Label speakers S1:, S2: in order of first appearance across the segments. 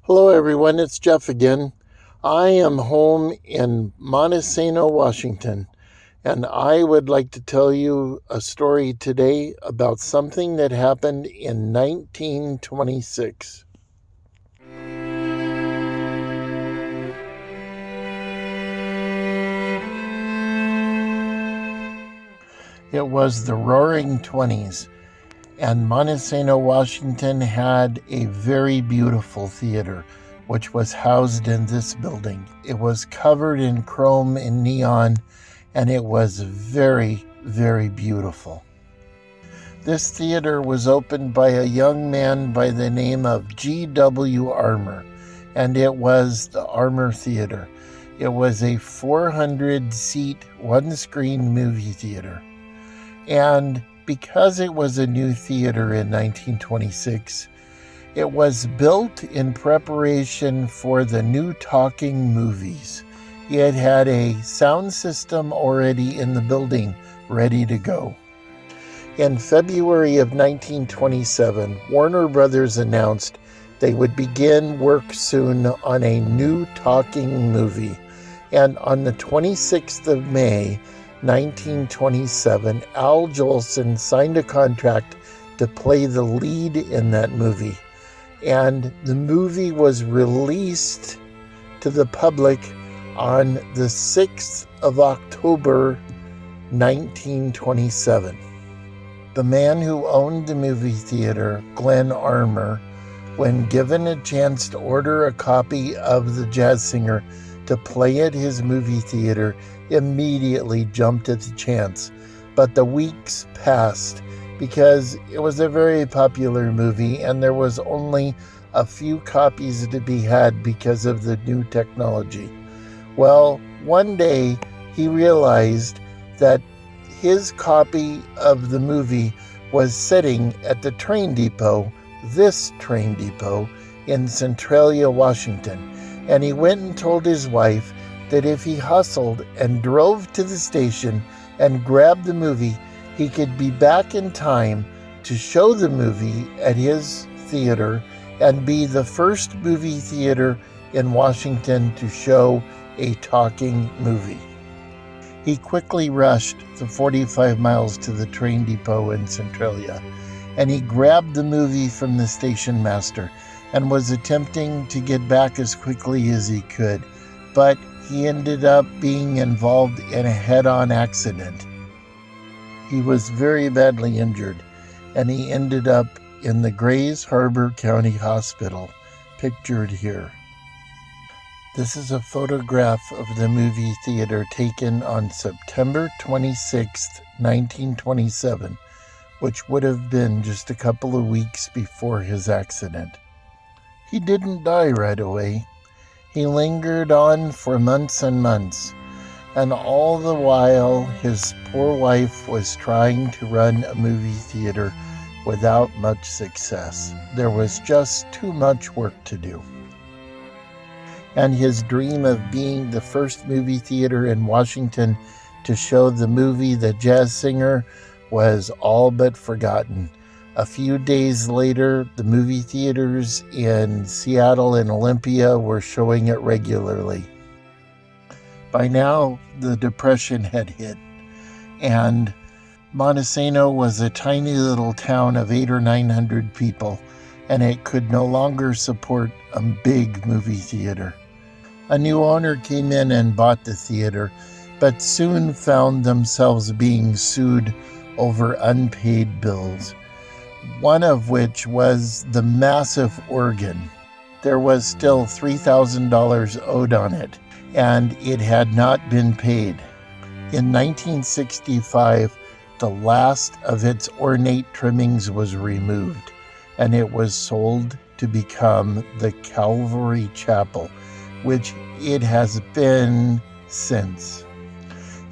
S1: Hello everyone, it's Jeff again. I am home in Montesano, Washington, and I would like to tell you a story today about something that happened in 1926. It was the Roaring Twenties, and Montesano, Washington had a very beautiful theater, which was housed in this building. It was covered in chrome and neon, and it was very, very beautiful. This theater was opened by a young man by the name of G.W. Armour, and it was the Armour Theater. It was a 400-seat, one-screen movie theater. And because it was a new theater in 1926, it was built in preparation for the new talking movies. It had a sound system already in the building, ready to go. In February of 1927, Warner Brothers announced they would begin work soon on a new talking movie. And on the 26th of May, 1927, Al Jolson signed a contract to play the lead in that movie. And the movie was released to the public on the 6th of October, 1927. The man who owned the movie theater, Glenn Armour, when given a chance to order a copy of The Jazz Singer to play at his movie theater, immediately jumped at the chance. But the weeks passed because it was a very popular movie and there was only a few copies to be had because of the new technology. Well, one day he realized that his copy of the movie was sitting at the train depot, this train depot, in Centralia, Washington. And he went and told his wife that if he hustled and drove to the station and grabbed the movie, he could be back in time to show the movie at his theater and be the first movie theater in Washington to show a talking movie. He quickly rushed the 45 miles to the train depot in Centralia, and he grabbed the movie from the station master and was attempting to get back as quickly as he could, but he ended up being involved in a head-on accident. He was very badly injured, and he ended up in the Grays Harbor County Hospital, pictured here. This is a photograph of the movie theater taken on September 26, 1927, which would have been just a couple of weeks before his accident. He didn't die right away. He lingered on for months and months, and all the while his poor wife was trying to run a movie theater without much success. There was just too much work to do. And his dream of being the first movie theater in Washington to show the movie The Jazz Singer was all but forgotten. A few days later, the movie theaters in Seattle and Olympia were showing it regularly. By now, the Depression had hit, and Montesano was a tiny little town of 800 or 900 people, and it could no longer support a big movie theater. A new owner came in and bought the theater, but soon found themselves being sued over unpaid bills, one of which was the massive organ. There was still $3,000 owed on it, and it had not been paid. In 1965, the last of its ornate trimmings was removed, and it was sold to become the Calvary Chapel, which it has been since.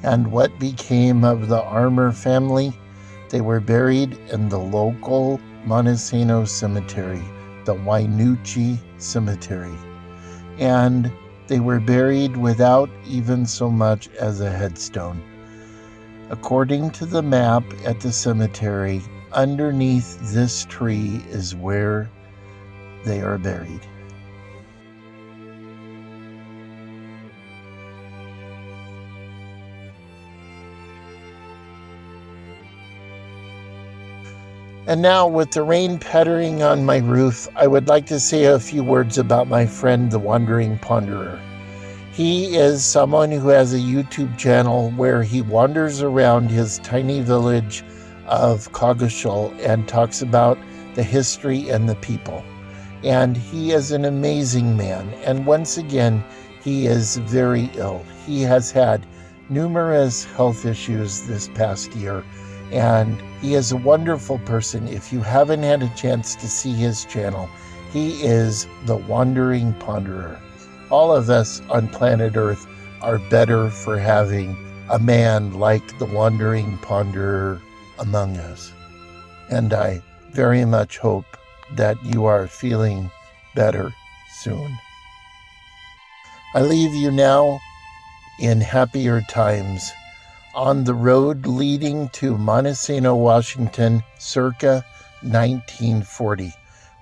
S1: And what became of the Armour family? They were buried in the local Montesano cemetery, the Wainuchi Cemetery. And they were buried without even so much as a headstone. According to the map at the cemetery, underneath this tree is where they are buried. And now, with the rain pattering on my roof, I would like to say a few words about my friend, the Wandering Ponderer. He is someone who has a YouTube channel where he wanders around his tiny village of Coggeshall and talks about the history and the people. And he is an amazing man. And once again, he is very ill. He has had numerous health issues this past year. And he is a wonderful person. If you haven't had a chance to see his channel, he is the Wandering Ponderer. All of us on planet Earth are better for having a man like the Wandering Ponderer among us. And I very much hope that you are feeling better soon. I leave you now in happier times on the road leading to Montesano, Washington, circa 1940,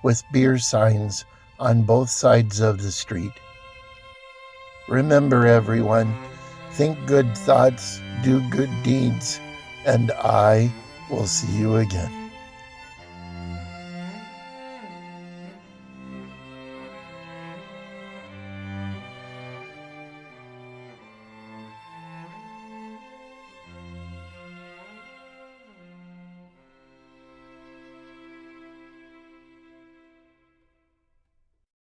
S1: with beer signs on both sides of the street. Remember, everyone, think good thoughts, do good deeds, and I will see you again.